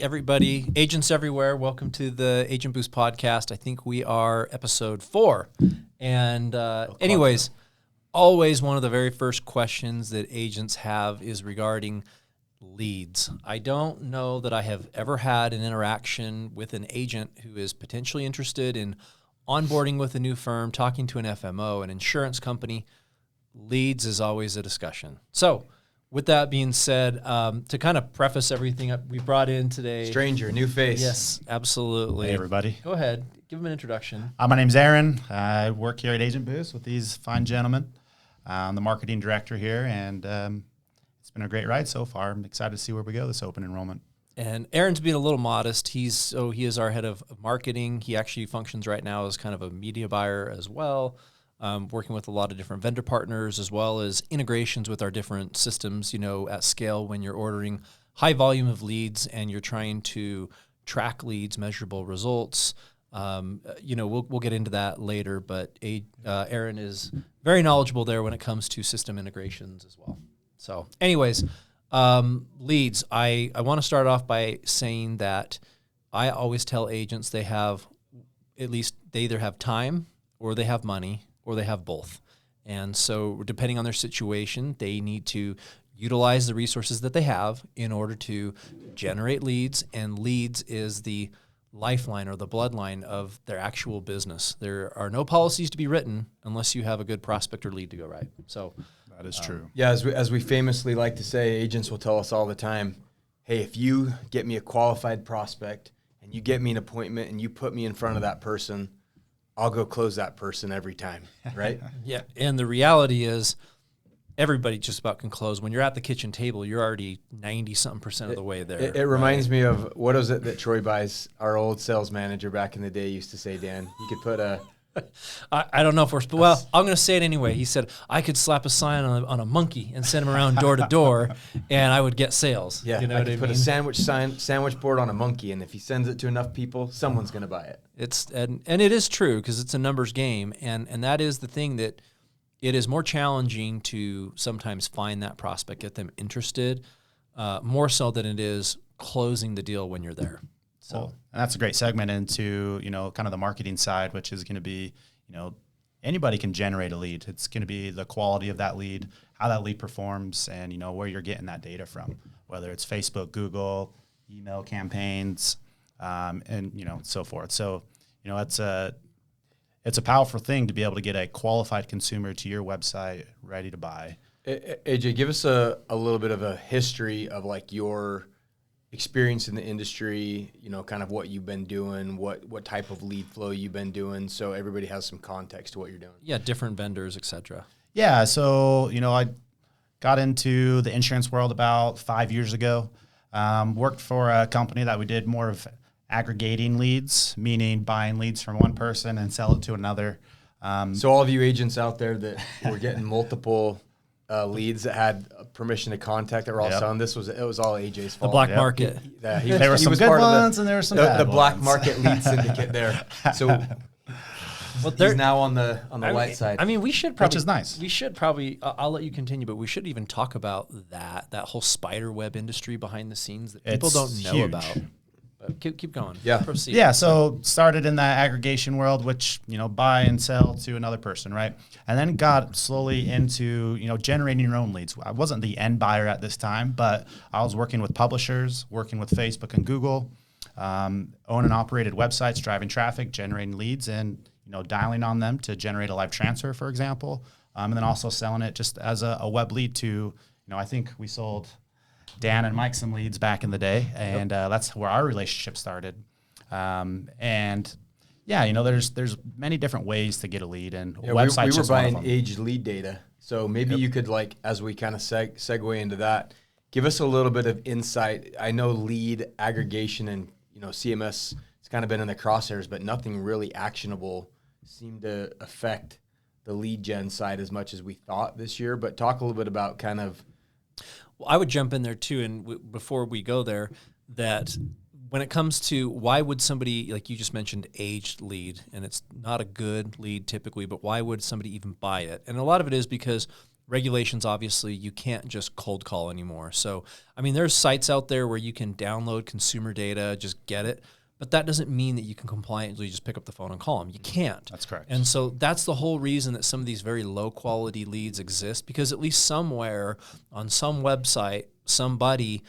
everybody, agents everywhere. Welcome to the Agent Boost podcast. I think we are episode 4. And anyways, always one of the very first questions that agents have is regarding leads. I don't know that I have ever had an interaction with an agent who is potentially interested in onboarding with a new firm, talking to an FMO, an insurance company. Leads is always a discussion. So with that being said, to kind of preface everything up, we brought in today... Stranger, new face. Yes, absolutely. Hey, everybody. Go ahead. Give them an introduction. My name's Aaron. I work here at Agent Boost with these fine gentlemen. I'm the marketing director here, and it's been a great ride so far. I'm excited to see where we go this open enrollment. And Aaron's being a little modest. He is our head of marketing. He actually functions right now as kind of a media buyer as well. Working with a lot of different vendor partners as well as integrations with our different systems, at scale when you're ordering high volume of leads and you're trying to track leads, measurable results. We'll get into that later, but Aaron is very knowledgeable there when it comes to system integrations as well. So anyways, leads, I want to start off by saying that I always tell agents they either have time or they have money, or they have both. And so depending on their situation, they need to utilize the resources that they have in order to generate leads. And leads is the lifeline or the bloodline of their actual business. There are no policies to be written unless you have a good prospect or lead to go right. So that is true. Yeah, as we famously like to say, agents will tell us all the time, hey, if you get me a qualified prospect and you get me an appointment and you put me in front of that person, I'll go close that person every time, right? Yeah, and the reality is everybody just about can close. When you're at the kitchen table, you're already 90-something% of the way there. It reminds me of, what was it that Troy Buys, our old sales manager back in the day, used to say, Dan? You could put a... I don't know if well, I'm going to say it anyway. He said, I could slap a sign on a monkey and send him around door to door, and I would get sales. Yeah, I could put a sandwich board on a monkey, and if he sends it to enough people, someone's going to buy it. And it is true because it's a numbers game, and that is the thing that it is more challenging to sometimes find that prospect, get them interested, more so than it is closing the deal when you're there. So well, and that's a great segment into, kind of the marketing side, which is going to be, anybody can generate a lead. It's going to be the quality of that lead, how that lead performs, and, where you're getting that data from, whether it's Facebook, Google, email campaigns, and, so forth. So, it's a powerful thing to be able to get a qualified consumer to your website ready to buy. AJ, give us a little bit of a history of like your experience in the industry, kind of what you've been doing, what type of lead flow you've been doing, so everybody has some context to what you're doing. Yeah, different vendors, et cetera. Yeah, so, I got into the insurance world about 5 years ago. Worked for a company that we did more of aggregating leads, meaning buying leads from one person and sell it to another. So all of you agents out there that were getting multiple leads that had permission to contact that were all selling, it was all AJ's fault. The black market. There were some good ones and there were some bad the ones. black market lead syndicate there. So he's now on the light side. I mean, we should probably, which is nice. We should probably, I'll let you continue, but we should even talk about that whole spider web industry behind the scenes that people don't know about. But keep going. Yeah. Proceed. Yeah, so started in that aggregation world, which, buy and sell to another person, right? And then got slowly into, generating your own leads. I wasn't the end buyer at this time, but I was working with publishers, working with Facebook and Google, own and operated websites, driving traffic, generating leads, and, dialing on them to generate a live transfer, for example. And then also selling it just as a web lead to, I think we sold Dan and Mike some leads back in the day, and that's where our relationship started. And yeah, there's many different ways to get a lead, and websites. We were buying aged lead data, so maybe you could, like, as we kind of segue into that, give us a little bit of insight. I know lead aggregation and CMS has kind of been in the crosshairs, but nothing really actionable seemed to affect the lead gen side as much as we thought this year. But talk a little bit about kind of. Well, I would jump in there too, and before we go there, that when it comes to why would somebody, like you just mentioned, aged lead, and it's not a good lead typically, but why would somebody even buy it? And a lot of it is because regulations, obviously, you can't just cold call anymore. So, I mean, there's sites out there where you can download consumer data, just get it. But that doesn't mean that you can compliantly just pick up the phone and call them. You can't. That's correct. And so that's the whole reason that some of these very low quality leads exist, because at least somewhere on some website, somebody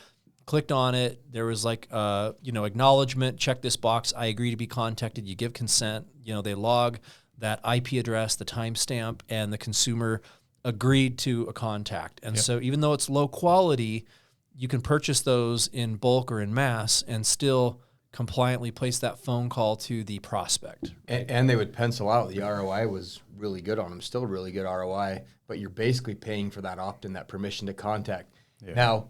clicked on it. There was like, acknowledgement, check this box. I agree to be contacted. You give consent. They log that IP address, the timestamp, and the consumer agreed to a contact. And so even though it's low quality, you can purchase those in bulk or in mass and still compliantly place that phone call to the prospect. And they would pencil out the ROI was really good on them, still really good ROI, but you're basically paying for that opt-in, that permission to contact. Yeah. Now,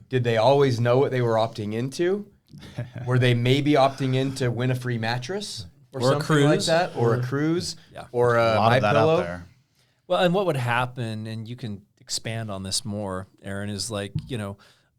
did they always know what they were opting into? Were they maybe opting in to win a free mattress or something cruise, like that? Or a cruise? Yeah. Or a lot of that MyPillow? out there. Well, and what would happen, and you can expand on this more, Aaron, is like,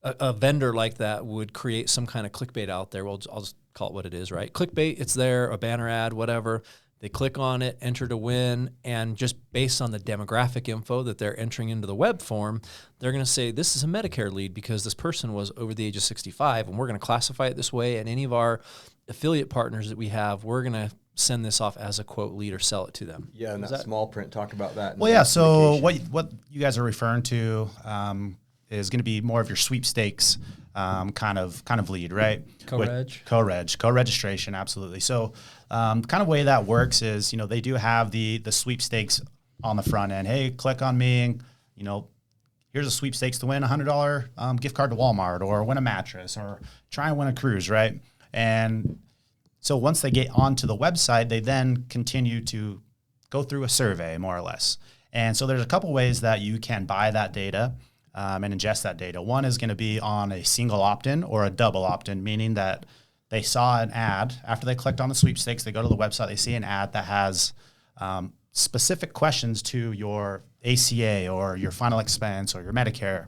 a vendor like that would create some kind of clickbait out there. Well, I'll just call it what it is, right? Clickbait, it's there, a banner ad, whatever. They click on it, enter to win, and just based on the demographic info that they're entering into the web form, they're going to say, this is a Medicare lead because this person was over the age of 65, and we're going to classify it this way, and any of our affiliate partners that we have, we're going to send this off as a quote lead or sell it to them. Yeah, and that small print, talk about that. Well, yeah, so what you guys are referring to is going to be more of your sweepstakes kind of lead, right? Co-registration, absolutely. So kind of way that works is, they do have the sweepstakes on the front end. Hey, click on me and, here's a sweepstakes to win a $100 gift card to Walmart, or win a mattress, or try and win a cruise, right? And so once they get onto the website, they then continue to go through a survey, more or less. And so there's a couple ways that you can buy that data and ingest that data. One is going to be on a single opt-in or a double opt-in, meaning that they saw an ad. After they clicked on the sweepstakes, they go to the website, they see an ad that has specific questions to your ACA or your final expense or your Medicare.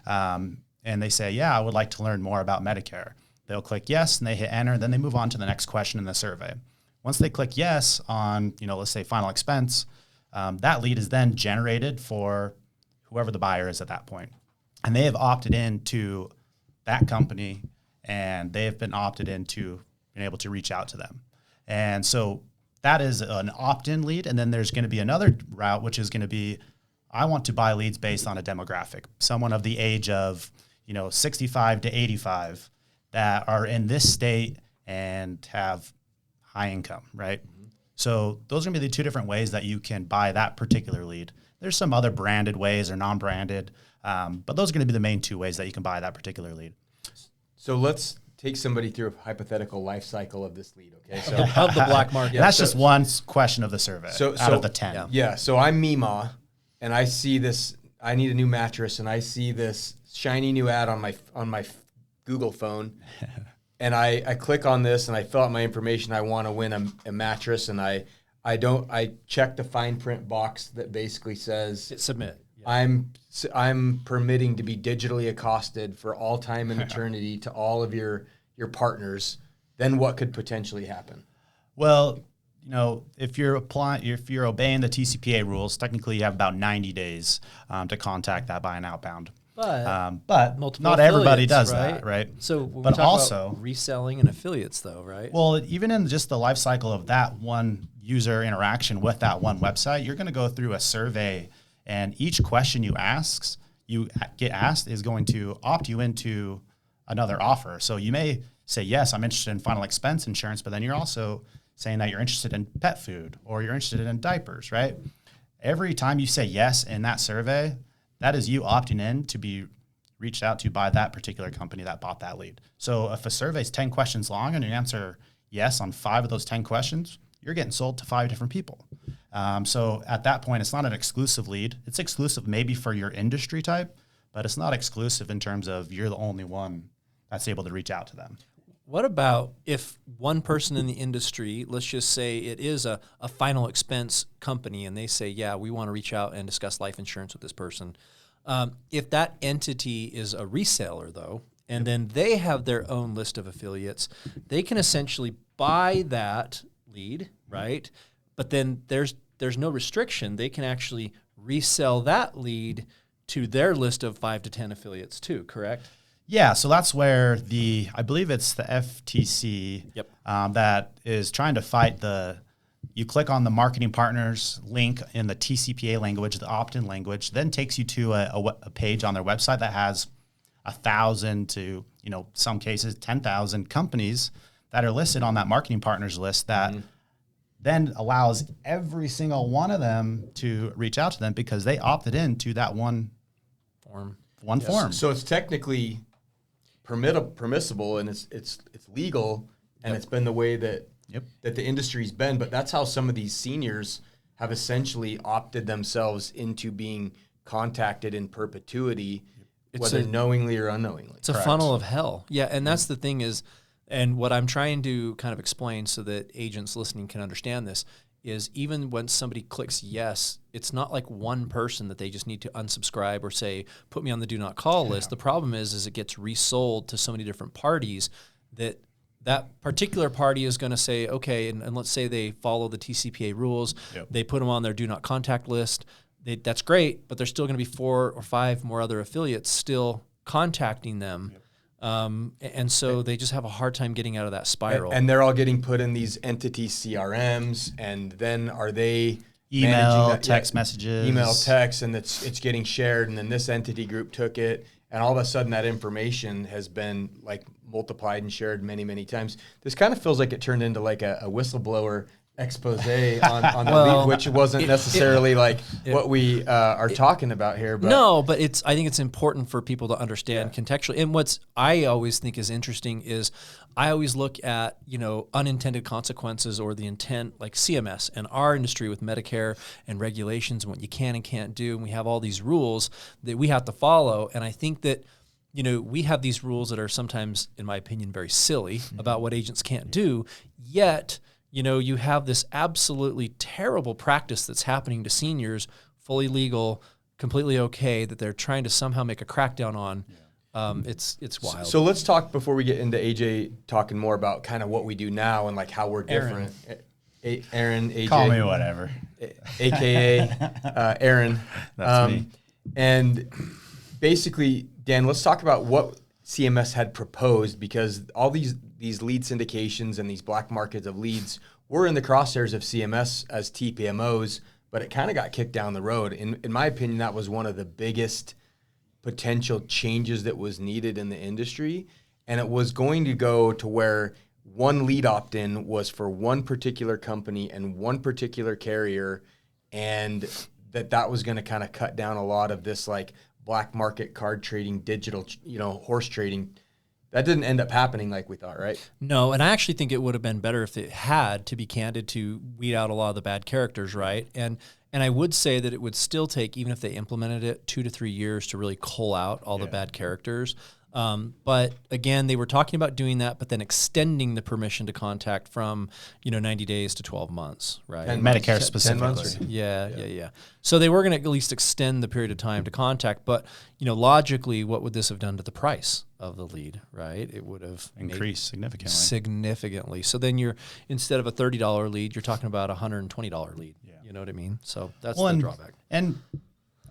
And they say, yeah, I would like to learn more about Medicare. They'll click yes, and they hit enter, then they move on to the next question in the survey. Once they click yes on, let's say final expense, that lead is then generated for whoever the buyer is at that point. And they have opted in to that company, and they have been opted into being able to reach out to them. And so that is an opt-in lead. And then there's going to be another route, which is going to be, I want to buy leads based on a demographic, someone of the age of, 65 to 85 that are in this state and have high income, right? Mm-hmm. So those are going to be the two different ways that you can buy that particular lead. There's some other branded ways or non-branded, but those are going to be the main two ways that you can buy that particular lead. So let's take somebody through a hypothetical life cycle of this lead, okay? So of the black market. That's just one question of the survey out of the 10. Yeah, so I'm Mima, and I see this, I need a new mattress, and I see this shiny new ad on my Google phone, and I click on this, and I fill out my information. I want to win a mattress, and I check the fine print box that basically says Hit submit. Yeah. I'm permitting to be digitally accosted for all time and eternity to all of your partners. Then what could potentially happen? Well, if you're obeying the TCPA rules, technically you have about 90 days to contact that by an outbound. But not everybody does that, right? So when but we talk also about reselling and affiliates, though, right? Well, even in just the life cycle of that one user interaction with that one website, you're going to go through a survey, and each question you get asked is going to opt you into another offer. So you may say, yes, I'm interested in final expense insurance, but then you're also saying that you're interested in pet food or you're interested in diapers, right? Every time you say yes in that survey, that is you opting in to be reached out to by that particular company that bought that lead. So if a survey is 10 questions long and you answer yes on 5 of those 10 questions, you're getting sold to 5 different people. So at that point, it's not an exclusive lead. It's exclusive maybe for your industry type, but it's not exclusive in terms of you're the only one that's able to reach out to them. What about if one person in the industry, let's just say it is a final expense company, and they say, yeah, we want to reach out and discuss life insurance with this person. If that entity is a reseller, though, and then they have their own list of affiliates, they can essentially buy that lead, right? But then there's no restriction. They can actually resell that lead to their list of 5 to 10 affiliates too, correct? Yeah, so that's where I believe it's the FTC that is trying to fight you click on the marketing partners link in the TCPA language, the opt-in language, then takes you to a page on their website that has 1,000 to, some cases 10,000 companies that are listed on that marketing partners list that then allows every single one of them to reach out to them because they opted into that one form. So it's technically permissible and it's legal, and it's been the way that the industry's been. But that's how some of these seniors have essentially opted themselves into being contacted in perpetuity, whether knowingly or unknowingly. It's a funnel of hell. Yeah, and that's the thing is, and what I'm trying to kind of explain so that agents listening can understand this is even when somebody clicks yes, it's not like one person that they just need to unsubscribe or say, put me on the do not call list. The problem is it gets resold to so many different parties that particular party is going to say, okay, and let's say they follow the TCPA rules. They put them on their do not contact list. That's great, but there's still going to be 4 or 5 more other affiliates still contacting them. And so they just have a hard time getting out of that spiral. And they're all getting put in these entity CRMs, and then are they email, text messages, email, text, and it's getting shared, and then this entity group took it, and all of a sudden that information has been like multiplied and shared many, many times. This kind of feels like it turned into like a whistleblower expose on the lead, which wasn't necessarily what we are talking about here. But no, but I think it's important for people to understand contextually. And what's I always think is interesting is I always look at, unintended consequences or the intent, like CMS and our industry with Medicare and regulations and what you can and can't do. And we have all these rules that we have to follow. And I think that, we have these rules that are sometimes, in my opinion, very silly about what agents can't do, yet you have this absolutely terrible practice that's happening to seniors, fully legal, completely okay, that they're trying to somehow make a crackdown on. It's wild. So let's talk before we get into AJ talking more about kind of what we do now and like how we're different. Aaron, AJ. Call me whatever. AKA Aaron. That's me. And basically, Dan, let's talk about what CMS had proposed, because all these lead syndications and these black markets of leads were in the crosshairs of CMS as TPMOs, but it kind of got kicked down the road. In my opinion, that was one of the biggest potential changes that was needed in the industry. And it was going to go to where one lead opt-in was for one particular company and one particular carrier, and that was going to kind of cut down a lot of this like black market card trading, digital, horse trading. That didn't end up happening like we thought, right? No, and I actually think it would have been better if it had, to be candid, to weed out a lot of the bad characters, right? And I would say that it would still take, even if they implemented it, 2 to 3 years to really cull out all the bad characters. But again, they were talking about doing that, but then extending the permission to contact from 90 days to 12 months, right? And Medicare specifically. Yeah. So they were going to at least extend the period of time to contact, but logically, what would this have done to the price of the lead, right? It would have increased significantly. So then instead of a $30 lead, you're talking about a $120 lead. Yeah. You know what I mean? So that's the drawback. And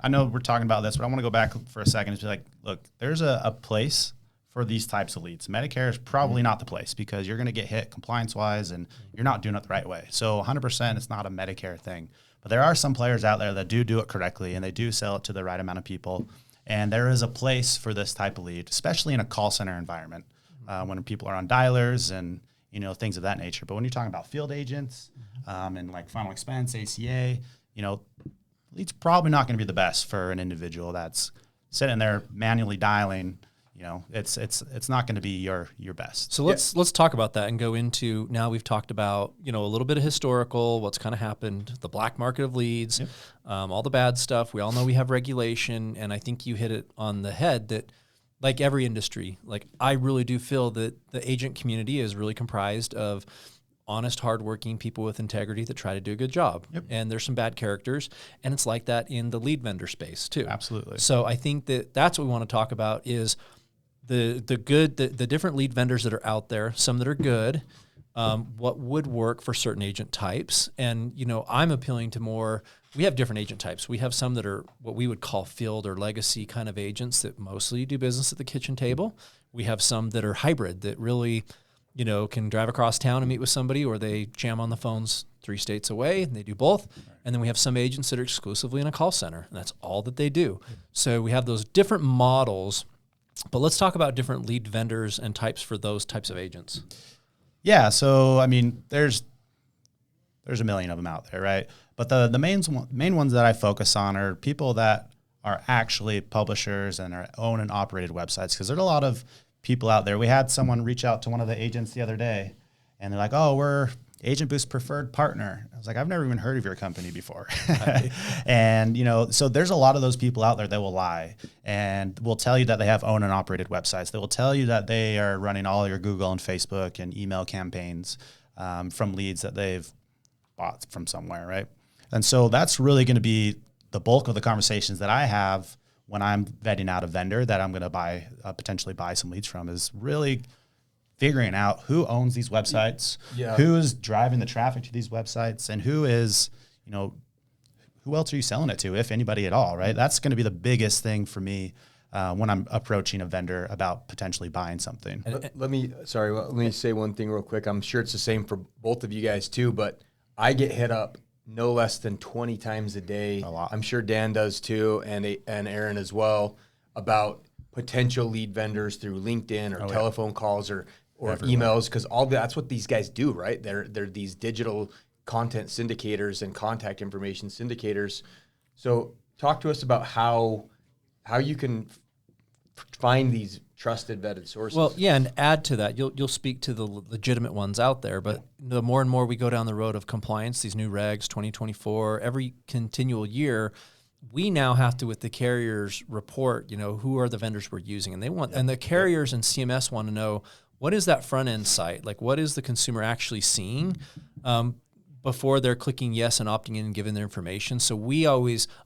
I know we're talking about this, but I want to go back for a second and be like, look, there's a place for these types of leads. Medicare is probably not the place because you're going to get hit compliance-wise and you're not doing it the right way. So 100% it's not a Medicare thing. But there are some players out there that do it correctly and they do sell it to the right amount of people. And there is a place for this type of lead, especially in a call center environment when people are on dialers and things of that nature. But when you're talking about field agents and like final expense, ACA, lead's probably not going to be the best for an individual that's sitting there manually dialing. It's not going to be your best. So let's talk about that and go into, now we've talked about, a little bit of historical, what's kind of happened, the black market of leads, all the bad stuff. We all know we have regulation, and I think you hit it on the head that, like every industry, like I really do feel that the agent community is really comprised of honest, hardworking people with integrity that try to do a good job. And there's some bad characters, and it's like that in the lead vendor space too. Absolutely. So I think that's what we want to talk about is the different lead vendors that are out there, some that are good, what would work for certain agent types. And, I'm appealing to more, we have different agent types. We have some that are what we would call field or legacy kind of agents that mostly do business at the kitchen table. We have some that are hybrid that really, can drive across town and meet with somebody, or they jam on the phones 3 states away and they do both. And then we have some agents that are exclusively in a call center, and that's all that they do. So we have those different models, but let's talk about different lead vendors and types for those types of agents. Yeah. So, I mean, there's a million of them out there, right? But the main ones that I focus on are people that are actually publishers and are own and operated websites, because there's a lot of people out there. We had someone reach out to one of the agents the other day, and they're like, "Oh, we're Agent Boost preferred partner." I was like, "I've never even heard of your company before." And, so there's a lot of those people out there that will lie and will tell you that they have own and operated websites. They will tell you that they are running all your Google and Facebook and email campaigns from leads that they've bought from somewhere, right? And so that's really going to be the bulk of the conversations that I have when I'm vetting out a vendor that I'm going to potentially buy some leads from, is really figuring out who owns these websites, who is driving the traffic to these websites, and who is, who else are you selling it to, if anybody at all, right? That's going to be the biggest thing for me when I'm approaching a vendor about potentially buying something. Let me say one thing real quick. I'm sure it's the same for both of you guys too, but I get hit up no less than 20 times a day. A lot. I'm sure Dan does too, and Aaron as well, about potential lead vendors through LinkedIn or telephone calls or emails, because that's what these guys do, right? They're these digital content syndicators and contact information syndicators. So talk to us about how you can find these trusted, vetted sources. Well, yeah, and add to that, you'll speak to the legitimate ones out there, but the more and more we go down the road of compliance, these new regs, 2024, every continual year, we now have to, with the carriers, report, who are the vendors we're using, and and the carriers and CMS want to know, what is that front end site? Like, what is the consumer actually seeing before they're clicking yes and opting in and giving their information? So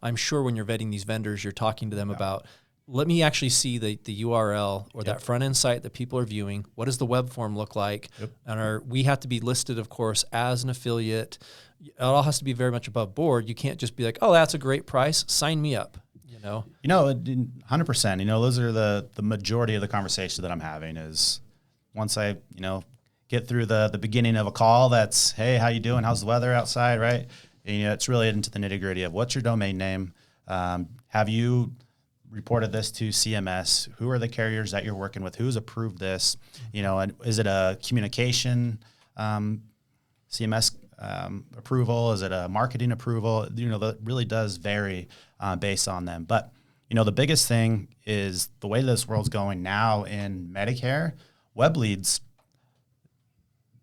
I'm sure when you're vetting these vendors, you're talking to them about, let me actually see the URL or that front end site that people are viewing. What does the web form look like? And we have to be listed, of course, as an affiliate. It all has to be very much above board. You can't just be like, "Oh, that's a great price. Sign me up." 100%. Those are the majority of the conversation that I'm having is once I, get through the beginning of a call, that's, "Hey, how you doing? How's the weather outside?" Right? And, it's really into the nitty gritty of what's your domain name? Have you reported this to CMS? Who are the carriers that you're working with? Who's approved this? And is it a communication CMS approval? Is it a marketing approval? That really does vary based on them. But, the biggest thing is the way this world's going now in Medicare, web leads,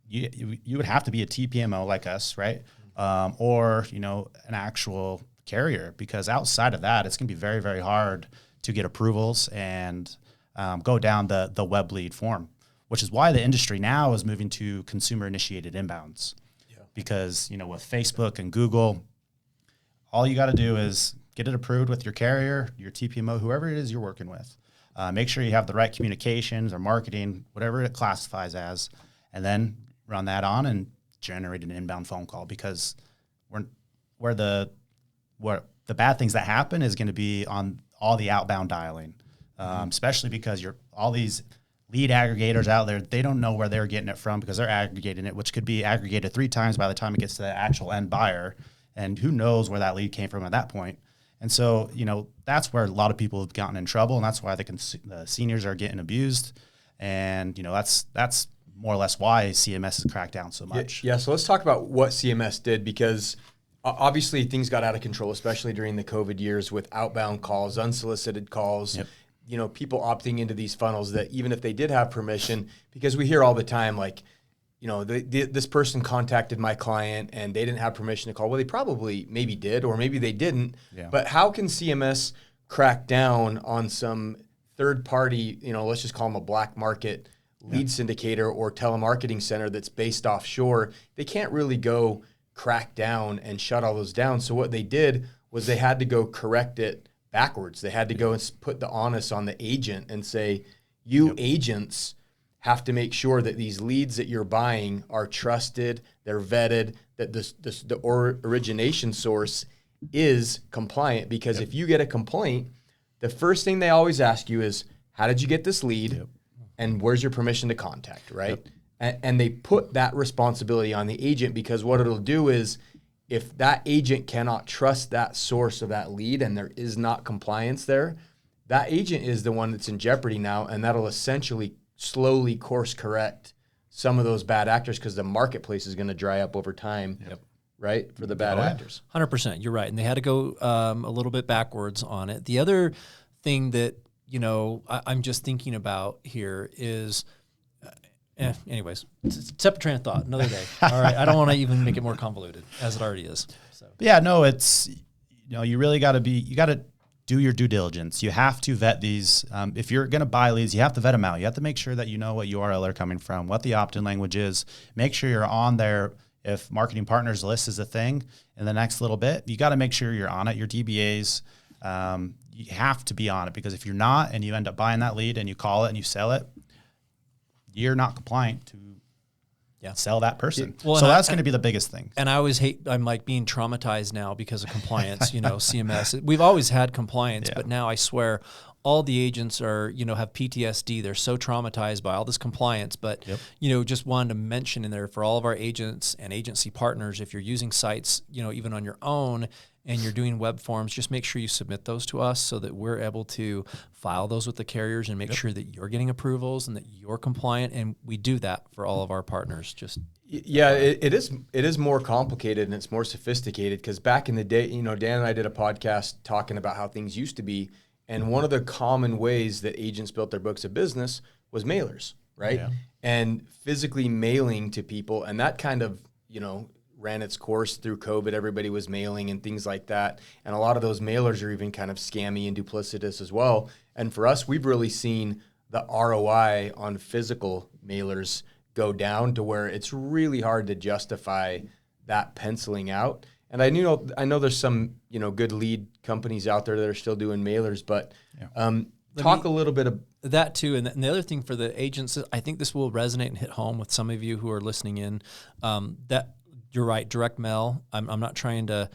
you would have to be a TPMO like us, right? Or, an actual carrier, because outside of that, it's going to be very, very hard to get approvals and go down the web lead form, which is why the industry now is moving to consumer-initiated inbounds. Because, with Facebook and Google, all you got to do is get it approved with your carrier, your TPMO, whoever it is you're working with. Make sure you have the right communications or marketing, whatever it classifies as, and then run that on and generate an inbound phone call, because where the bad things that happen is going to be on all the outbound dialing, especially because all these lead aggregators out there, they don't know where they're getting it from, because they're aggregating it, which could be aggregated 3 times by the time it gets to the actual end buyer. And who knows where that lead came from at that point. And so, that's where a lot of people have gotten in trouble, and that's why the seniors are getting abused. And, that's more or less why CMS has cracked down so much. Yeah, so let's talk about what CMS did, because obviously things got out of control, especially during the COVID years with outbound calls, unsolicited calls, people opting into these funnels that even if they did have permission, because we hear all the time, like, this person contacted my client and they didn't have permission to call. Well, they probably maybe did, or maybe they didn't. Yeah. But how can CMS crack down on some third party, let's just call them a black market lead syndicator or telemarketing center that's based offshore? They can't really go crack down and shut all those down. So what they did was they had to go correct it backwards. They had to go and put the onus on the agent and say, you agents have to make sure that these leads that you're buying are trusted, they're vetted, that the origination source is compliant. Because if you get a complaint, the first thing they always ask you is, how did you get this lead? And where's your permission to contact, right? And they put that responsibility on the agent, because what it'll do is, if that agent cannot trust that source of that lead and there is not compliance there, that agent is the one that's in jeopardy now, and that'll essentially slowly course correct some of those bad actors, because the marketplace is going to dry up over time, right, for the bad actors. 100%, you're right. And they had to go a little bit backwards on it. The other thing that, I'm just thinking about here is, anyways, separate train of thought, another day. All right, I don't want to even make it more convoluted as it already is. So. Yeah, no, it's, you really got to do your due diligence. You have to vet these. If you're going to buy leads, you have to vet them out. You have to make sure that you know what URL are coming from, what the opt-in language is. Make sure you're on there. If marketing partners list is a thing in the next little bit, you got to make sure you're on it. Your DBAs, you have to be on it, because if you're not and you end up buying that lead and you call it and you sell it, you're not compliant to sell that person. Well, so that's going to be the biggest thing. And I always I'm like being traumatized now because of compliance, CMS. We've always had compliance, but now I swear all the agents are, have PTSD. They're so traumatized by all this compliance. But, just wanted to mention in there for all of our agents and agency partners, if you're using sites, even on your own, and you're doing web forms, just make sure you submit those to us so that we're able to file those with the carriers and make sure that you're getting approvals and that you're compliant. And we do that for all of our partners. It is more complicated and it's more sophisticated, because back in the day, Dan and I did a podcast talking about how things used to be. And one of the common ways that agents built their books of business was mailers, right? Yeah. And physically mailing to people. And that kind of, ran its course through COVID. Everybody was mailing and things like that. And a lot of those mailers are even kind of scammy and duplicitous as well. And for us, we've really seen the ROI on physical mailers go down to where it's really hard to justify that penciling out. And I know there's some, good lead companies out there that are still doing mailers, but talk a little bit of that too. And the other thing for the agents, I think this will resonate and hit home with some of you who are listening in, that you're right, direct mail. I'm not trying to,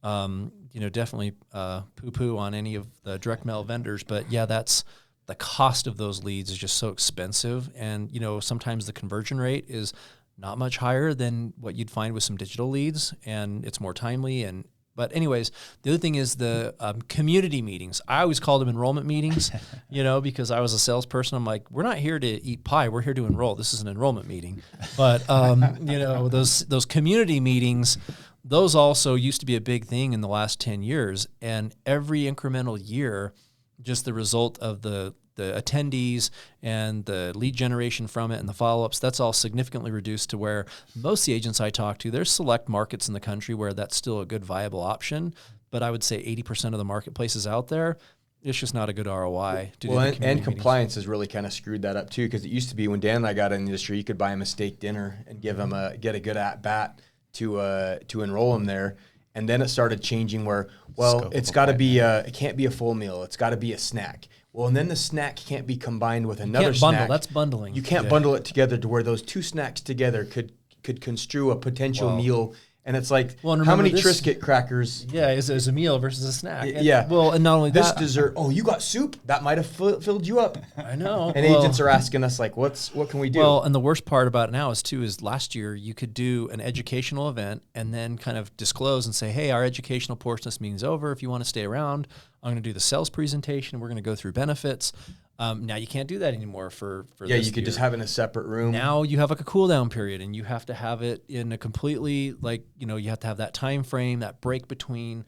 definitely poo-poo on any of the direct mail vendors, but that's the cost of those leads is just so expensive. And, sometimes the conversion rate is not much higher than what you'd find with some digital leads, and it's more timely. But anyways, the other thing is the community meetings. I always call them enrollment meetings, because I was a salesperson. I'm like, we're not here to eat pie. We're here to enroll. This is an enrollment meeting. But, those community meetings, those also used to be a big thing in the last 10 years. And every incremental year, just the result of the attendees and the lead generation from it and the follow-ups, that's all significantly reduced to where most of the agents I talk to, there's select markets in the country where that's still a good viable option. But I would say 80% of the marketplaces out there, it's just not a good ROI. And compliance has really kind of screwed that up too, because it used to be when Dan and I got in the industry, you could buy him a steak dinner and get a good at bat to enroll him there. And then it started changing where, it's got to be it can't be a full meal. It's got to be a snack. Well, and then the snack can't be combined with another snack. That's bundling. You can't bundle it together to where those two snacks together could construe a potential meal. And it's like, how many Triscuit crackers? Yeah, is a meal versus a snack. Well, and not only this dessert. Oh, you got soup? That might have filled you up. I know. And agents are asking us like, what can we do? Well, and the worst part about it now is last year you could do an educational event and then kind of disclose and say, hey, our educational portion of this meeting's over. If you want to stay around, I'm going to do the sales presentation. We're going to go through benefits. Now you can't do that anymore for this you could just have it in a separate room. Now you have like a cool down period, and you have to have it in a completely you have to have that time frame, that break between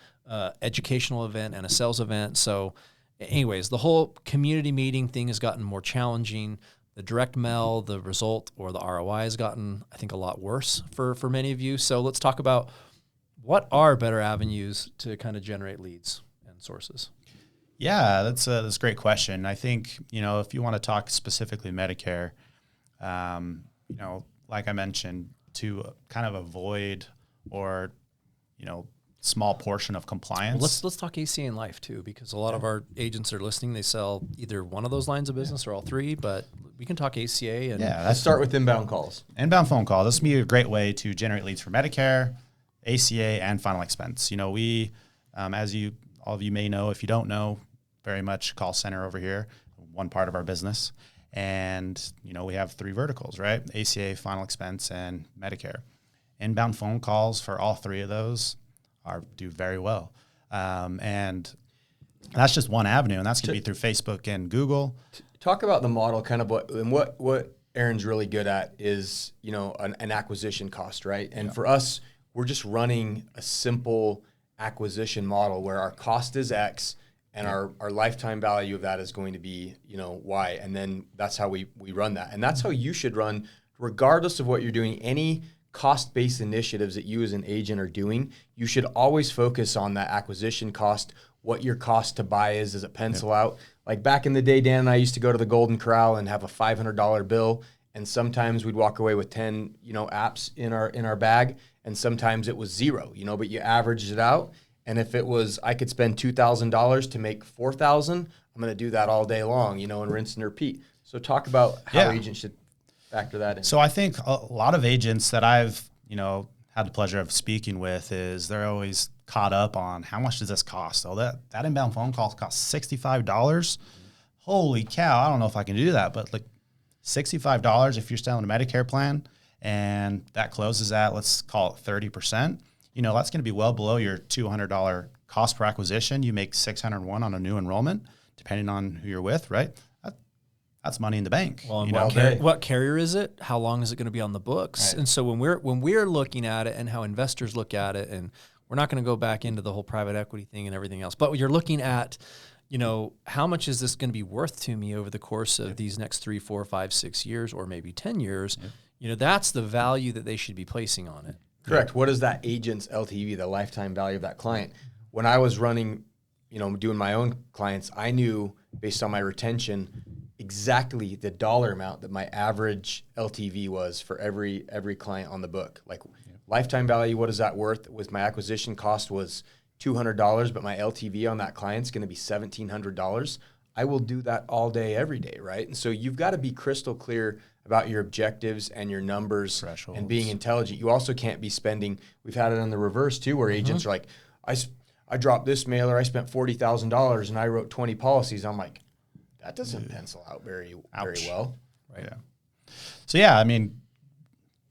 educational event and a sales event. So anyways, the whole community meeting thing has gotten more challenging. The direct mail, the result or the ROI has gotten, I think, a lot worse for many of you. So let's talk about what are better avenues to kind of generate leads and sources. Yeah, that's a great question. I think, if you want to talk specifically Medicare, like I mentioned, to kind of avoid or, small portion of compliance. Well, let's talk ACA and life too, because a lot of our agents are listening. They sell either one of those lines of business or all three, but we can talk ACA. And let's start with inbound calls. Inbound phone call. This would be a great way to generate leads for Medicare, ACA, and final expense. We, as all of you may know, if you don't know, very much call center over here, one part of our business. And, we have 3 verticals, right? ACA, final expense, and Medicare. Inbound phone calls for all 3 of those do very well. And that's just one avenue, and that's going to be through Facebook and Google. Talk about the model, kind of what Aaron's really good at is, an acquisition cost, right? And for us, we're just running a simple acquisition model where our cost is X and our lifetime value of that is going to be, Y. And then that's how we run that. And that's how you should run, regardless of what you're doing. Any cost-based initiatives that you as an agent are doing, you should always focus on that acquisition cost, what your cost to buy is. Does it pencil out? Like back in the day, Dan and I used to go to the Golden Corral and have a $500 bill, and sometimes we'd walk away with 10, apps in our bag, and sometimes it was 0, but you averaged it out. And if it was, I could spend $2,000 to make $4,000, I'm going to do that all day long, and rinse and repeat. So talk about how agents should factor that in. So I think a lot of agents that I've, had the pleasure of speaking with is they're always caught up on how much does this cost? So that inbound phone call costs $65. Holy cow, I don't know if I can do that, but like $65 if you're selling a Medicare plan and that closes at, let's call it 30%, that's going to be well below your $200 cost per acquisition. You make $601 on a new enrollment, depending on who you're with, right? That's money in the bank. Well, what carrier is it? How long is it going to be on the books? Right. And so when we're looking at it and how investors look at it, and we're not going to go back into the whole private equity thing and everything else, but you're looking at, how much is this going to be worth to me over the course of these next 3, 4, 5, 6 years, or maybe 10 years? That's the value that they should be placing on it. Correct. What is that agent's LTV, the lifetime value of that client? When I was running, doing my own clients, I knew based on my retention exactly the dollar amount that my average LTV was for every client on the book. Like lifetime value, what is that worth? With my acquisition cost was $200, but my LTV on that client's going to be $1,700. I will do that all day, every day, right? And so you've got to be crystal clear about your objectives and your numbers and being intelligent. You also can't be spending, we've had it on the reverse too, where agents are like, I dropped this mailer, I spent $40,000 and I wrote 20 policies. I'm like, that doesn't pencil out very well. Right. Yeah. So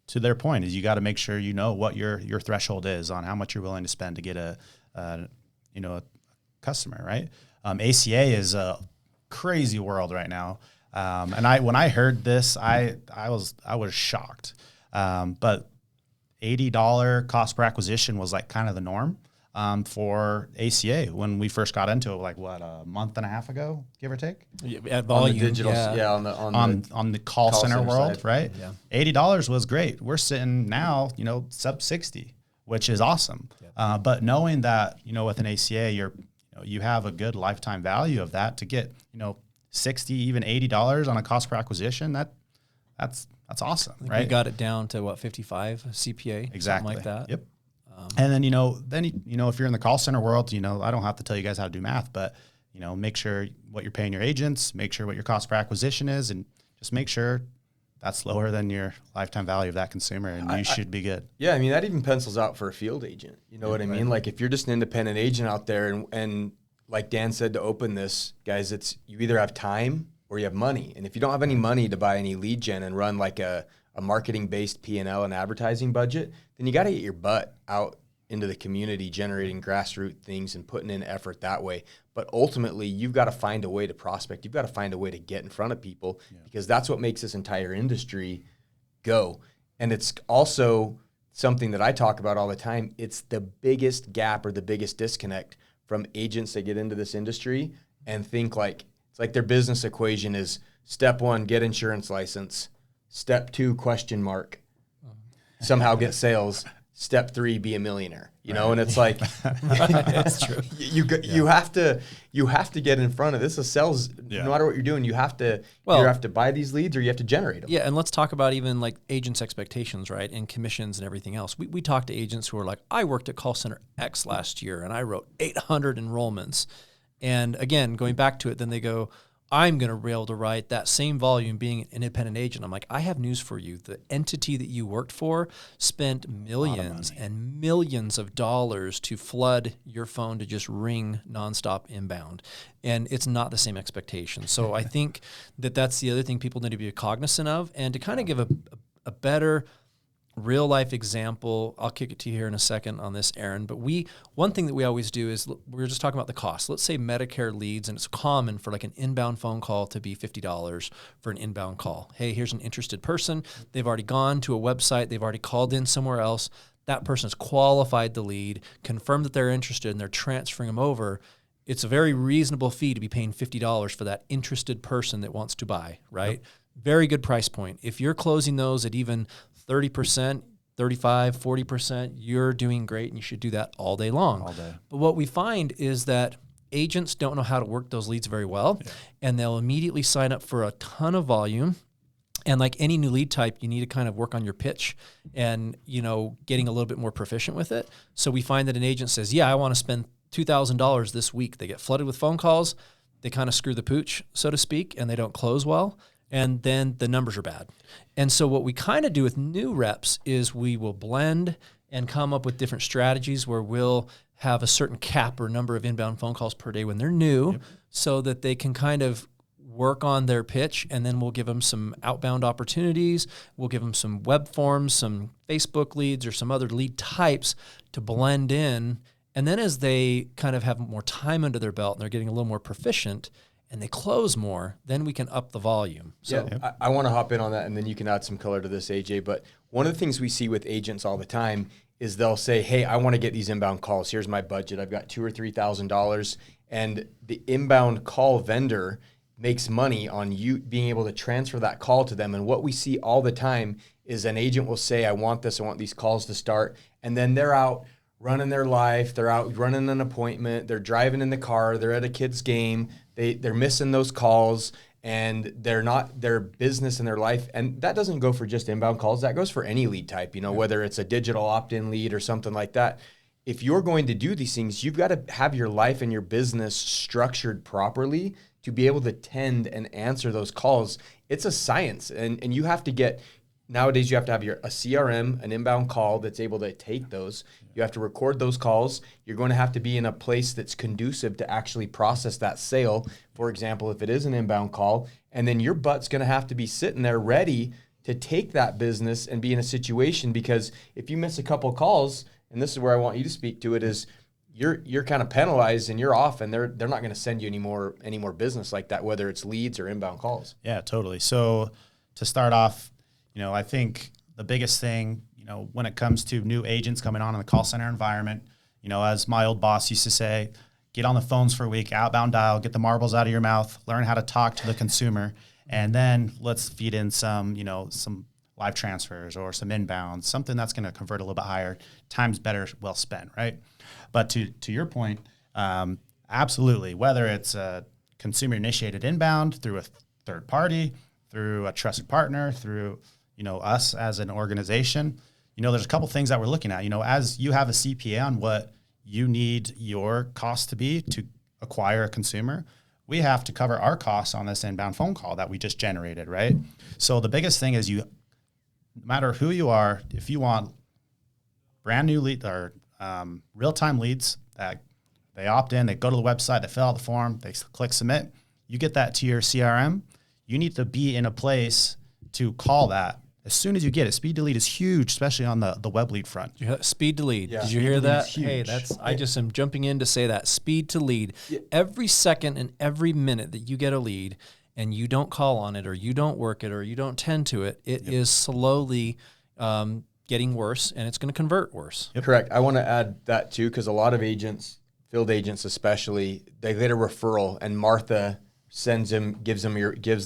to their point is you got to make sure what your threshold is on how much you're willing to spend to get a customer, right? ACA is a crazy world right now. And when I heard this, I was shocked. But $80 cost per acquisition was like kind of the norm for ACA when we first got into it, like a month and a half ago, give or take. At volume, on the digital, on the call center world, side. right? Yeah. $80 was great. We're sitting now, sub 60, which is awesome. Yep. But knowing that, with an ACA, you have a good lifetime value of that to get, $60, even $80 on a cost per acquisition. That's awesome, right? We got it down to 55 CPA, exactly, something like that. Yep. And then if you're in the call center world, I don't have to tell you guys how to do math, but make sure what you're paying your agents, make sure what your cost per acquisition is, and just make sure that's lower than your lifetime value of that consumer, and you should be good. Yeah, that even pencils out for a field agent. You know what I mean? Like if you're just an independent agent out there, and like Dan said, to open this, guys, it's you either have time or you have money. And if you don't have any money to buy any lead gen and run like a marketing-based P&L and advertising budget, then you got to get your butt out into the community, generating grassroots things and putting in effort that way. But ultimately, you've got to find a way to prospect. You've got to find a way to get in front of people because that's what makes this entire industry go. And it's also something that I talk about all the time. It's the biggest gap or the biggest disconnect from agents that get into this industry and think like, it's like their business equation is step 1, get insurance license. Step 2, ? Somehow get sales. step 3, be a millionaire, you know? And it's like, That's true. You have to get in front of this. Is sales, no matter what you're doing, you have to either have to buy these leads or you have to generate them. Yeah, and let's talk about even like agents' expectations, right? And commissions and everything else. We talk to agents who are like, I worked at call center X last year and I wrote 800 enrollments. And again, going back to it, then they go, I'm going to be able to write that same volume being an independent agent. I'm like, I have news for you. The entity that you worked for spent millions and millions of dollars to flood your phone to just ring nonstop inbound. And it's not the same expectation. So I think that that's the other thing people need to be cognizant of. And to kind of give a better real life example, I'll kick it to you here in a second on this, Aaron, but one thing that we always do is we're just talking about the cost. Let's say Medicare leads, and it's common for like an inbound phone call to be $50 for an inbound call. Hey, here's an interested person. They've already gone to a website. They've already called in somewhere else. That person has qualified the lead, confirmed that they're interested, and they're transferring them over. It's a very reasonable fee to be paying $50 for that interested person that wants to buy, right? Yep. Very good price point. If you're closing those at even 30%, 35, 40%, you're doing great, and you should do that all day long. All day. But what we find is that agents don't know how to work those leads very well, and they'll immediately sign up for a ton of volume. And like any new lead type, you need to kind of work on your pitch and, getting a little bit more proficient with it. So we find that an agent says, I want to spend $2,000 this week. They get flooded with phone calls. They kind of screw the pooch, so to speak, and they don't close well. And then the numbers are bad. And so what we kind of do with new reps is we will blend and come up with different strategies where we'll have a certain cap or number of inbound phone calls per day when they're new, so that they can kind of work on their pitch, and then we'll give them some outbound opportunities. We'll give them some web forms, some Facebook leads, or some other lead types to blend in. And then as they kind of have more time under their belt and they're getting a little more proficient, and they close more, then we can up the volume. So I want to hop in on that, and then you can add some color to this, AJ. But one of the things we see with agents all the time is they'll say, hey, I want to get these inbound calls. Here's my budget. I've got $2,000 or $3,000. And the inbound call vendor makes money on you being able to transfer that call to them. And what we see all the time is an agent will say, I want this, I want these calls to start. And then they're out running their life. They're out running an appointment. They're driving in the car. They're at a kid's game. They're missing those calls, and they're not their business and their life. And that doesn't go for just inbound calls. That goes for any lead type, whether it's a digital opt-in lead or something like that. If you're going to do these things, you've got to have your life and your business structured properly to be able to tend and answer those calls. It's a science, and you have to get. Nowadays, you have to have a CRM, an inbound call that's able to take those. You have to record those calls. You're going to have to be in a place that's conducive to actually process that sale. For example, if it is an inbound call, and then your butt's going to have to be sitting there ready to take that business and be in a situation, because if you miss a couple calls, and this is where I want you to speak to it, is you're kind of penalized and you're off, and they're not going to send you any more business like that, whether it's leads or inbound calls. Yeah, totally. So to start off, I think the biggest thing, when it comes to new agents coming on in the call center environment, as my old boss used to say, get on the phones for a week, outbound dial, get the marbles out of your mouth, learn how to talk to the consumer, and then let's feed in some live transfers or some inbounds, something that's going to convert a little bit higher. Time's better well spent, right? But to your point, absolutely, whether it's a consumer-initiated inbound through a third party, through a trusted partner, through us as an organization, there's a couple things that we're looking at. As you have a CPA on what you need your cost to be to acquire a consumer, we have to cover our costs on this inbound phone call that we just generated, right? So the biggest thing is no matter who you are, if you want brand new lead or real-time leads that they opt in, they go to the website, they fill out the form, they click submit, you get that to your CRM. You need to be in a place to call that as soon as you get it. Speed to lead is huge, especially on the web lead front. Speed to lead. Yeah. Did you hear that? Hey, I just am jumping in to say that. Speed to lead. Yeah. Every second and every minute that you get a lead and you don't call on it, or you don't work it, or you don't tend to it, it is slowly getting worse, and it's going to convert worse. Yep. Correct. I want to add that too, because a lot of agents, field agents especially, they get a referral, and Martha gives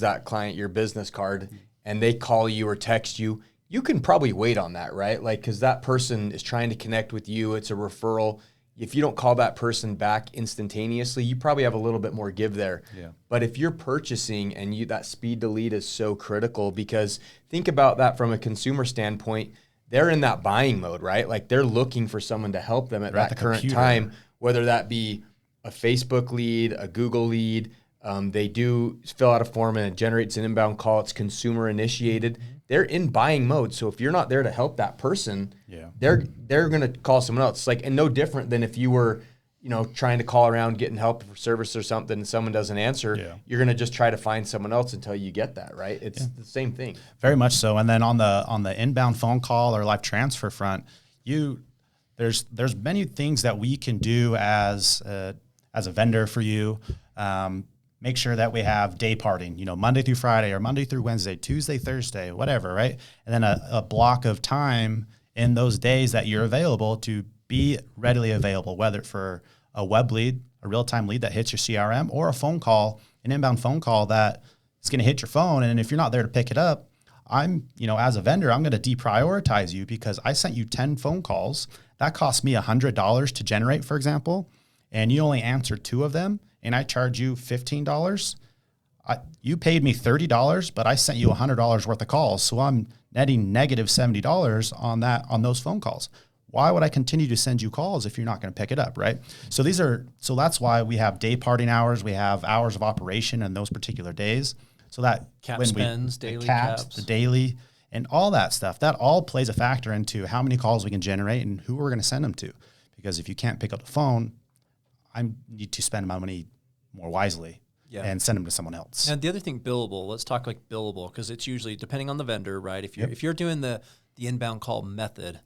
that client your business card, and they call you or text you. you can probably wait on that, right? Like, because that person is trying to connect with you. It's a referral. If you don't call that person back instantaneously, you probably have a little bit more give there. Yeah. But if you're purchasing and that speed to lead is so critical, because think about that from a consumer standpoint, they're in that buying mode, right? Like they're looking for someone to help them at that current time, whether that be a Facebook lead, a Google lead. They do fill out a form and it generates an inbound call. It's consumer initiated. They're in buying mode. So if you're not there to help that person, they're going to call someone else. Like, and no different than if you were, trying to call around, getting help for service or something, and someone doesn't answer, you're going to just try to find someone else until you get that, right? It's the same thing. Very much so. And then on the inbound phone call or live transfer front, there's many things that we can do as a vendor for you. Make sure that we have day parting, Monday through Friday or Monday through Wednesday, Tuesday, Thursday, whatever, right? And then a block of time in those days that you're available to be readily available, whether for a web lead, a real-time lead that hits your CRM, or a phone call, an inbound phone call that is going to hit your phone. And if you're not there to pick it up, as a vendor, I'm going to deprioritize you because I sent you 10 phone calls. That cost me $100 to generate, for example, and you only answered 2 of them. And I charge you $15, you paid me $30, but I sent you $100 worth of calls. So I'm netting negative $70 on those phone calls. Why would I continue to send you calls if you're not going to pick it up, right? So that's why we have day parting hours. We have hours of operation in those particular days. So that cap spends, daily caps, the daily, and all that stuff, that all plays a factor into how many calls we can generate and who we're going to send them to. Because if you can't pick up the phone, I need to spend my money more wisely and send them to someone else. And the other thing, billable, let's talk like billable, because it's usually depending on the vendor, right? If you're doing the inbound call method,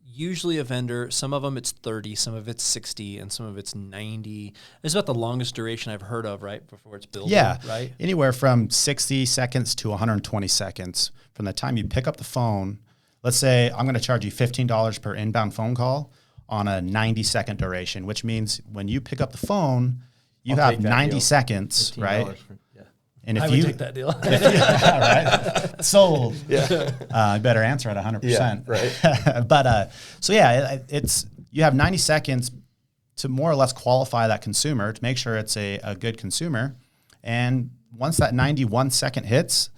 usually a vendor, some of them it's 30, some of it's 60, and some of it's 90. It's about the longest duration I've heard of, right, before it's billable, right? Anywhere from 60 seconds to 120 seconds from the time you pick up the phone. Let's say I'm going to charge you $15 per inbound phone call on a 90-second duration, which means when you pick up the phone, you have 90 seconds, right? And if I would take that deal. Right? Sold. I better answer at 100%. Yeah, right. But it's you have 90 seconds to more or less qualify that consumer to make sure it's a good consumer. And once that 91 second hits,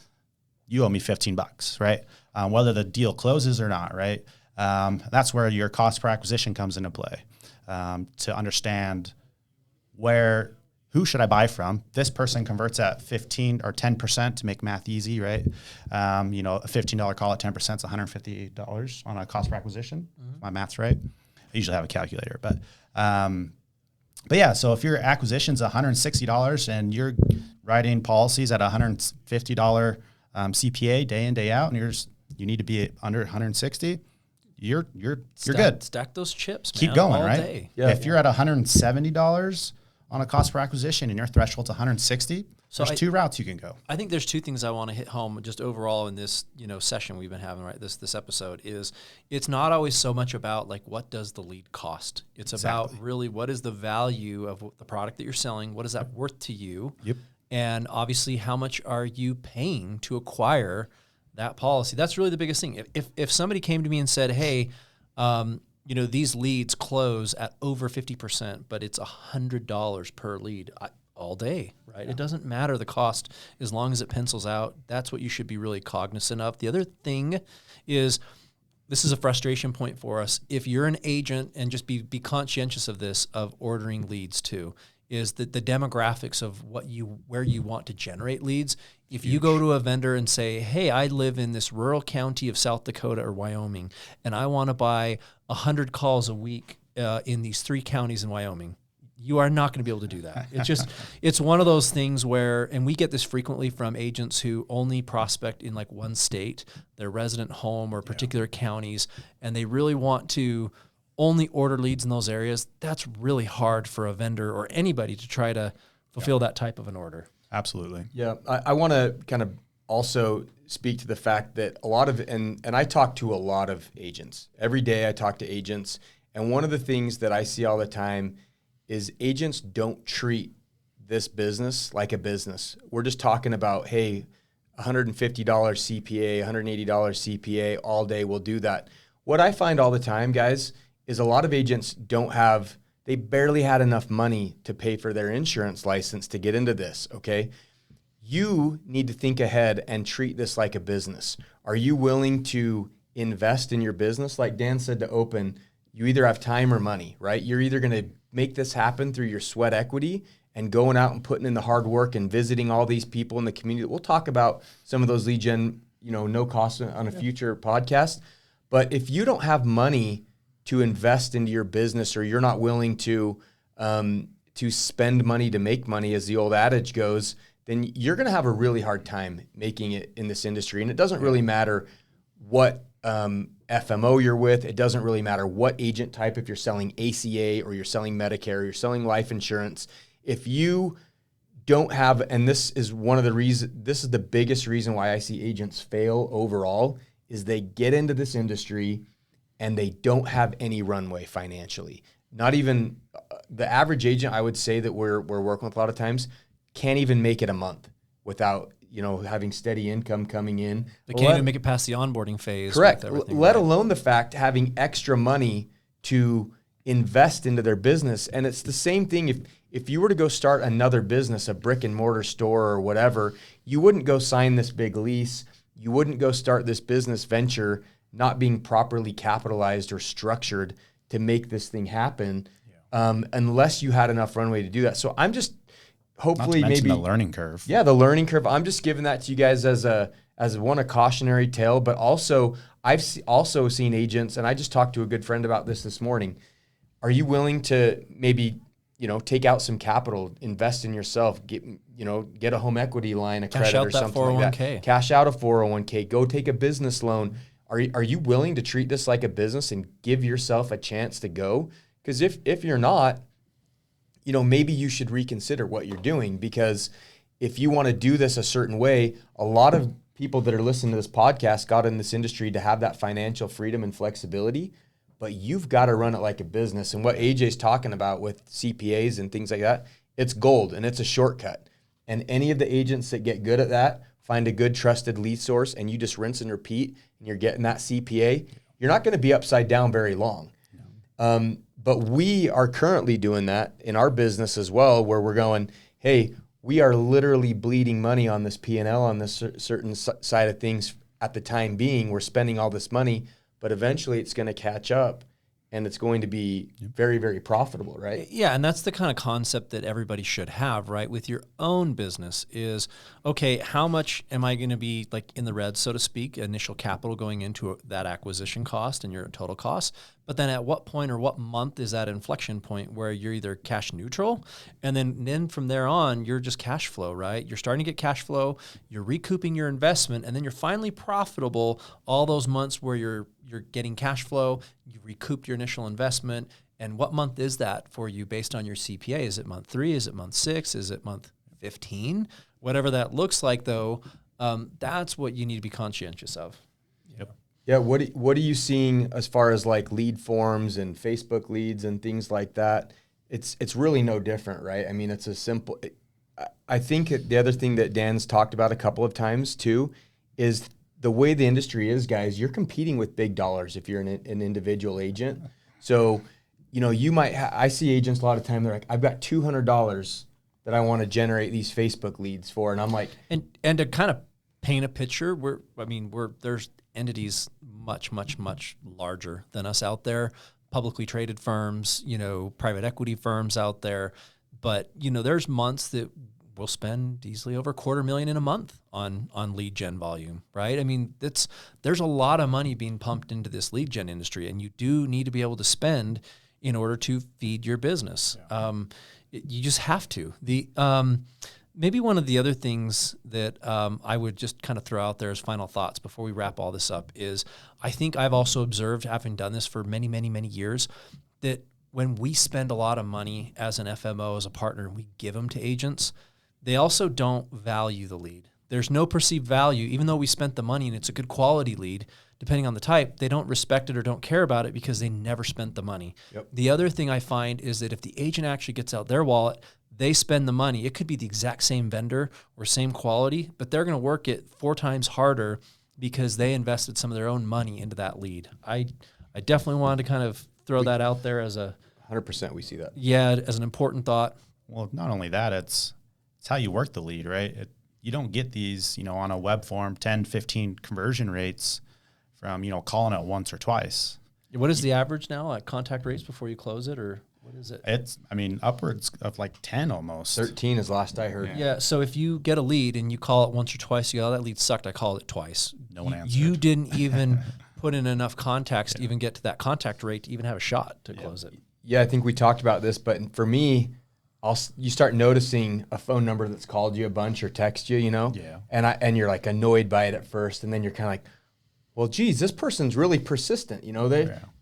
you owe me $15, right? Whether the deal closes or not, right? That's where your cost per acquisition comes into play, to understand who should I buy from? This person converts at 15 or 10% to make math easy, right? A $15 call at 10% is $150 on a cost per acquisition. My math's right. I usually have a calculator, but yeah. So if your acquisition's $160 and you're writing policies at $150 CPA day in, day out, and you need to be under 160. You're good. Stack those chips, man. Keep going, all right? Day. Yeah. If you're at $170 on a cost per acquisition and your threshold's 160, there's 2 routes you can go. I think there's 2 things I want to hit home just overall in this, session we've been having, right? This episode is it's not always so much about like what does the lead cost. It's about really what is the value of the product that you're selling? What is that worth to you? Yep. And obviously, how much are you paying to acquire that policy? That's really the biggest thing. If somebody came to me and said, hey, these leads close at over 50%, but it's $100 per lead all day, right? Yeah. It doesn't matter the cost as long as it pencils out. That's what you should be really cognizant of. The other thing is, this is a frustration point for us. If you're an agent, and just be conscientious of this, of ordering leads too, is that the demographics of where you want to generate leads. If you go to a vendor and say, hey, I live in this rural county of South Dakota or Wyoming, and I want to buy 100 calls a week in these 3 counties in Wyoming, you are not going to be able to do that. It's one of those things where, and we get this frequently from agents who only prospect in like one state, their resident home or particular counties, and they really want to only order leads in those areas. That's really hard for a vendor or anybody to try to fulfill that type of an order. Absolutely. Yeah. I want to kind of also speak to the fact that a lot of, and I talk to a lot of agents. Every day I talk to agents. And one of the things that I see all the time is agents don't treat this business like a business. We're just talking about, hey, $150 CPA, $180 CPA all day will do that. What I find all the time, guys, is a lot of agents they barely had enough money to pay for their insurance license to get into this, okay? You need to think ahead and treat this like a business. Are you willing to invest in your business? Like Dan said to open, you either have time or money, right? You're either going to make this happen through your sweat equity and going out and putting in the hard work and visiting all these people in the community. We'll talk about some of those lead gen, no cost on a future podcast. But if you don't have money to invest into your business, or you're not willing to spend money to make money, as the old adage goes, then you're going to have a really hard time making it in this industry. And it doesn't really matter what FMO you're with. It doesn't really matter what agent type, if you're selling ACA or you're selling Medicare, or you're selling life insurance. If you don't have, and this is the biggest reason why I see agents fail overall, is they get into this industry and they don't have any runway financially. Not even the average agent, I would say, that we're working with a lot of times, can't even make it a month without having steady income coming in. They can't even make it past the onboarding phase. Correct. Let alone the fact having extra money to invest into their business. And it's the same thing if you were to go start another business, a brick and mortar store or whatever, you wouldn't go sign this big lease. You wouldn't go start this business venture not being properly capitalized or structured to make this thing happen, unless you had enough runway to do that. So I'm just hopefully maybe the learning curve. Yeah, the learning curve. I'm just giving that to you guys as a cautionary tale, but also I've also seen agents, and I just talked to a good friend about this morning. Are you willing to maybe take out some capital, invest in yourself, get a home equity line of credit or something like that. Cash out a 401k, go take a business loan. Are you willing to treat this like a business and give yourself a chance to go? Because if you're not, maybe you should reconsider what you're doing, because if you want to do this a certain way, a lot of people that are listening to this podcast got in this industry to have that financial freedom and flexibility, but you've got to run it like a business. And what AJ's talking about with CPAs and things like that, it's gold and it's a shortcut. And any of the agents that get good at that, find a good trusted lead source, and you just rinse and repeat, and you're getting that CPA, you're not going to be upside down very long. But we are currently doing that in our business as well, where we're going, hey, we are literally bleeding money on this P&L on this certain side of things at the time being. We're spending all this money, but eventually it's going to catch up, and it's going to be very, very profitable, right? Yeah, and that's the kind of concept that everybody should have, right? With your own business is, okay, how much am I going to be like in the red, so to speak, initial capital going into that acquisition cost and your total cost? But then at what point or what month is that inflection point where you're either cash neutral, and then from there on, you're just cash flow, right? You're starting to get cash flow, you're recouping your investment, and then you're finally profitable all those months where you're getting cash flow, you recouped your initial investment. And what month is that for you based on your CPA? Is it month 3? Is it month 6? Is it month 15? Whatever that looks like, though, that's what you need to be conscientious of. Yep. Yeah. What are you seeing as far as like lead forms and Facebook leads and things like that? It's really no different, right? I mean, it's a simple. I think the other thing that Dan's talked about a couple of times too is the way the industry is, guys. You're competing with big dollars if you're an individual agent. So, you might. I see agents a lot of time. They're like, I've got $200 that I want to generate these Facebook leads for, and I'm like, and to kind of paint a picture, there's entities much larger than us out there, publicly traded firms, private equity firms out there, but there's months that we'll spend easily over $250,000 in a month on lead gen volume, right? I mean, there's a lot of money being pumped into this lead gen industry, and you do need to be able to spend in order to feed your business. Yeah. You just have to. Maybe one of the other things that I would just kind of throw out there as final thoughts before we wrap all this up is, I think I've also observed, having done this for many, many, many years, that when we spend a lot of money as an FMO, as a partner, and we give them to agents, they also don't value the lead. There's no perceived value, even though we spent the money and it's a good quality lead, depending on the type, they don't respect it or don't care about it because they never spent the money. Yep. The other thing I find is that if the agent actually gets out their wallet, they spend the money. It could be the exact same vendor or same quality, but they're going to work it 4 times harder because they invested some of their own money into that lead. I definitely wanted to kind of throw that out there as a 100% we see that. Yeah, as an important thought. Well, not only that, it's how you work the lead, right? You don't get these, on a web form, 10, 15 conversion rates from, calling it once or twice. What is the average now at contact rates before you close it, or what is it? It's, upwards of like 10 almost. 13 is last I heard. Yeah, so if you get a lead and you call it once or twice, you go, oh, that lead sucked, I called it twice. No one answered. You didn't even put in enough contacts to even get to that contact rate to even have a shot to close it. Yeah, I think we talked about this, but for me, you start noticing a phone number that's called you a bunch or text you, Yeah. and you're like annoyed by it at first, and then you're kind of like, well, geez, this person's really persistent.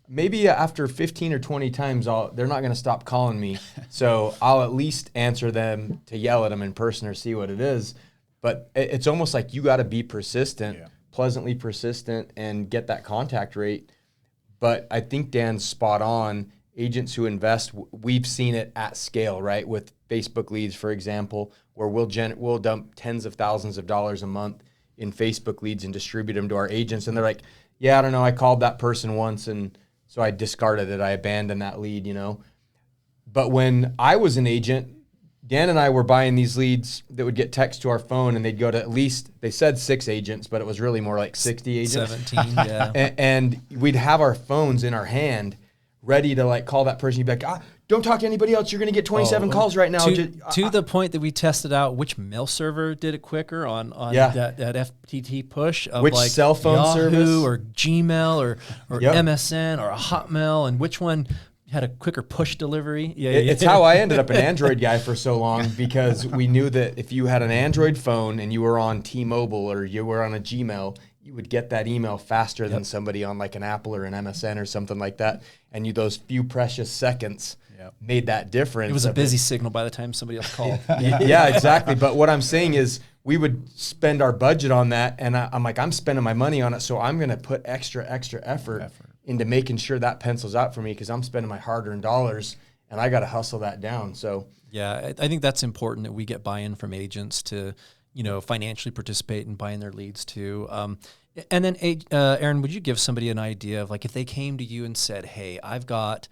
Maybe after 15 or 20 times, they're not going to stop calling me, so I'll at least answer them to yell at them in person or see what it is. But it's almost like you got to be persistent, pleasantly persistent, and get that contact rate. But I think Dan's spot on. Agents who invest, we've seen it at scale, right? With Facebook leads, for example, where we'll dump tens of thousands of dollars a month in Facebook leads and distribute them to our agents. And they're like, yeah, I don't know, I called that person once and so I discarded it. I abandoned that lead, But when I was an agent, Dan and I were buying these leads that would get text to our phone and they'd go to at least, they said 6 agents, but it was really more like 60 agents. 17, yeah. And we'd have our phones in our hand ready to call that person. You'd be like, don't talk to anybody else. You're going to get 27 calls right now. To the point that we tested out which mail server did it quicker on that FTT push of which cell phone Yahoo service or Gmail or MSN or a Hotmail, and which one had a quicker push delivery. It's how I ended up an Android guy for so long, because we knew that if you had an Android phone and you were on T-Mobile or you were on a Gmail, you would get that email faster than somebody on like an Apple or an MSN or something like that. And those few precious seconds made that difference. It was a busy signal by the time somebody else called. Yeah, exactly. But what I'm saying is we would spend our budget on that. And I'm like, I'm spending my money on it. So I'm going to put extra effort into making sure that pencils out for me, because I'm spending my hard-earned dollars and I got to hustle that down. So yeah, I think that's important that we get buy-in from agents to, financially participate in buying their leads too. And then, Aaron, would you give somebody an idea of if they came to you and said, hey, I've got,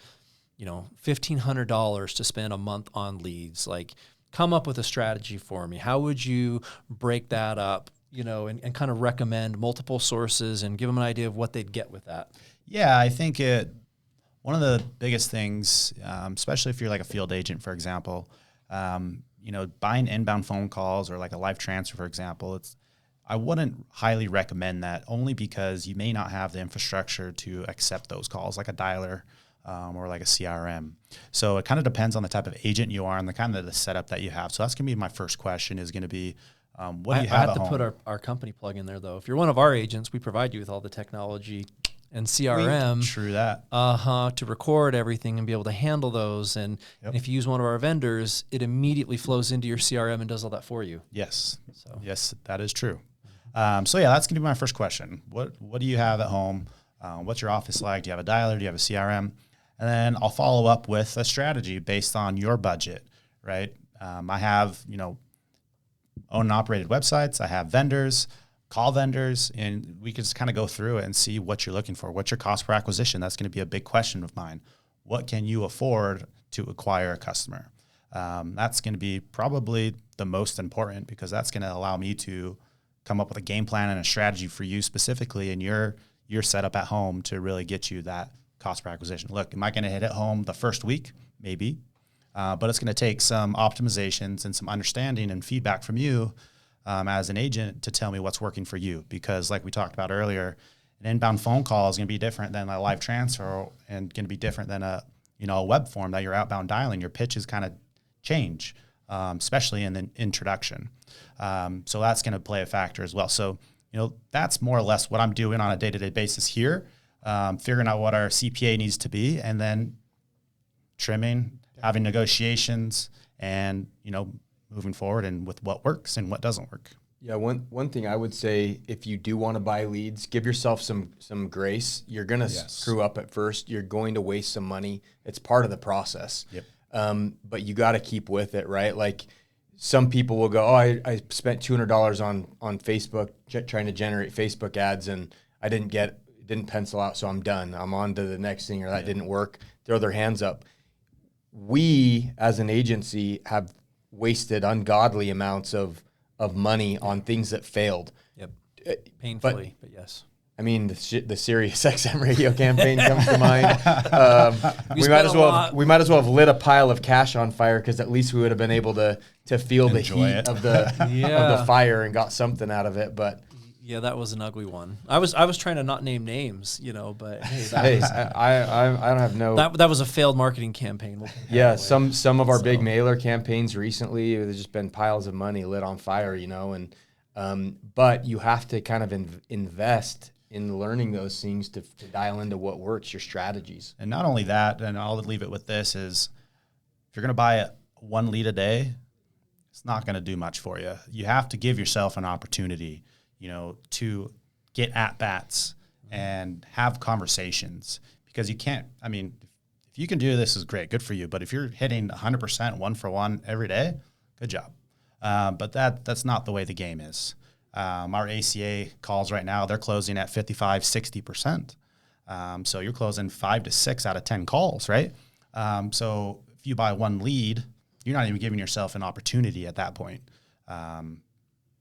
$1,500 to spend a month on leads, come up with a strategy for me. How would you break that up, and kind of recommend multiple sources and give them an idea of what they'd get with that? Yeah, I think one of the biggest things, especially if you're like a field agent, for example, buying inbound phone calls or like a live transfer, for example, I wouldn't highly recommend that, only because you may not have the infrastructure to accept those calls, like a dialer or like a CRM. So it kind of depends on the type of agent you are and the kind of the setup that you have. So that's going to be my first question, is going to be, what do you have at home? I have to put our company plug in there, though. If you're one of our agents, we provide you with all the technology and CRM. True that. To record everything and be able to handle those. And if you use one of our vendors, it immediately flows into your CRM and does all that for you. Yes. Yes, that is true. That's going to be my first question. What do you have at home? What's your office like? Do you have a dialer? Do you have a CRM? And then I'll follow up with a strategy based on your budget, right? I have, owned and operated websites. I have vendors, call vendors, and we can just kind of go through it and see what you're looking for. What's your cost per acquisition? That's going to be a big question of mine. What can you afford to acquire a customer? That's going to be probably the most important, because that's going to allow me to come up with a game plan and a strategy for you specifically and your setup at home to really get you that cost per acquisition. Look, am I going to hit it home the first week? Maybe. But it's going to take some optimizations and some understanding and feedback from you as an agent to tell me what's working for you. Because like we talked about earlier, an inbound phone call is going to be different than a live transfer, and going to be different than a web form that you're outbound dialing. Your pitches kind of change, especially in the introduction. So that's going to play a factor as well. So, that's more or less what I'm doing on a day-to-day basis here, figuring out what our CPA needs to be, and then trimming, having negotiations, and, moving forward and with what works and what doesn't work. Yeah, one thing I would say, if you do want to buy leads, give yourself some grace. You're going to screw up at first. You're going to waste some money. It's part of the process. Yep. but you got to keep with it, right? Like some people will go, oh, I spent $200 on Facebook trying to generate Facebook ads, and I didn't pencil out, so I'm done. I'm on to the next thing, or that didn't work. Throw their hands up. We, as an agency, have wasted ungodly amounts of money on things that failed. Yep. Painfully, but yes. I mean, the Sirius XM radio campaign comes to mind. We might as well have lit a pile of cash on fire, because at least we would have been able to feel the heat of the fire and got something out of it. But yeah, that was an ugly one. I was trying to not name names, but hey, I don't have no. That was a failed marketing campaign. Yeah, some of our big mailer campaigns recently, there's just been piles of money lit on fire, and but you have to kind of invest in learning those things to dial into what works, your strategies. And not only that, and I'll leave it with this, is if you're going to buy 1 lead a day, it's not going to do much for you. You have to give yourself an opportunity, to get at-bats and have conversations, because you can't, if you can do this, is great, good for you. But if you're hitting 100% 1-for-1 every day, good job. But that's not the way the game is. Our ACA calls right now, they're closing at 55, 60%. So you're closing 5 to 6 out of 10 calls, right? So if you buy 1 lead, you're not even giving yourself an opportunity at that point.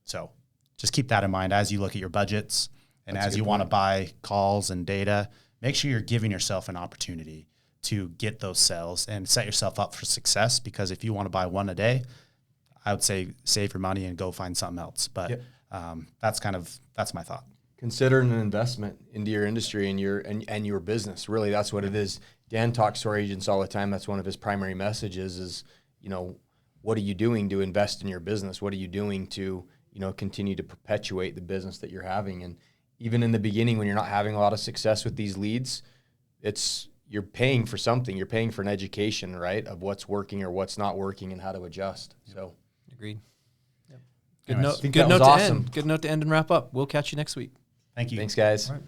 So just keep that in mind as you look at your budgets, and as you want to buy calls and data. Make sure you're giving yourself an opportunity to get those sales and set yourself up for success, because if you want to buy 1 a day, I would say save your money and go find something else. But that's my thought. Consider it an investment into your industry and your business. Really, that's what it is. Dan talks to our agents all the time. That's one of his primary messages is, what are you doing to invest in your business? What are you doing to, continue to perpetuate the business that you're having? And even in the beginning, when you're not having a lot of success with these leads, you're paying for something. You're paying for an education, right, of what's working or what's not working and how to adjust. So agreed. Yep. Good note to end and wrap up. We'll catch you next week. Thank you. Thanks, guys. All right.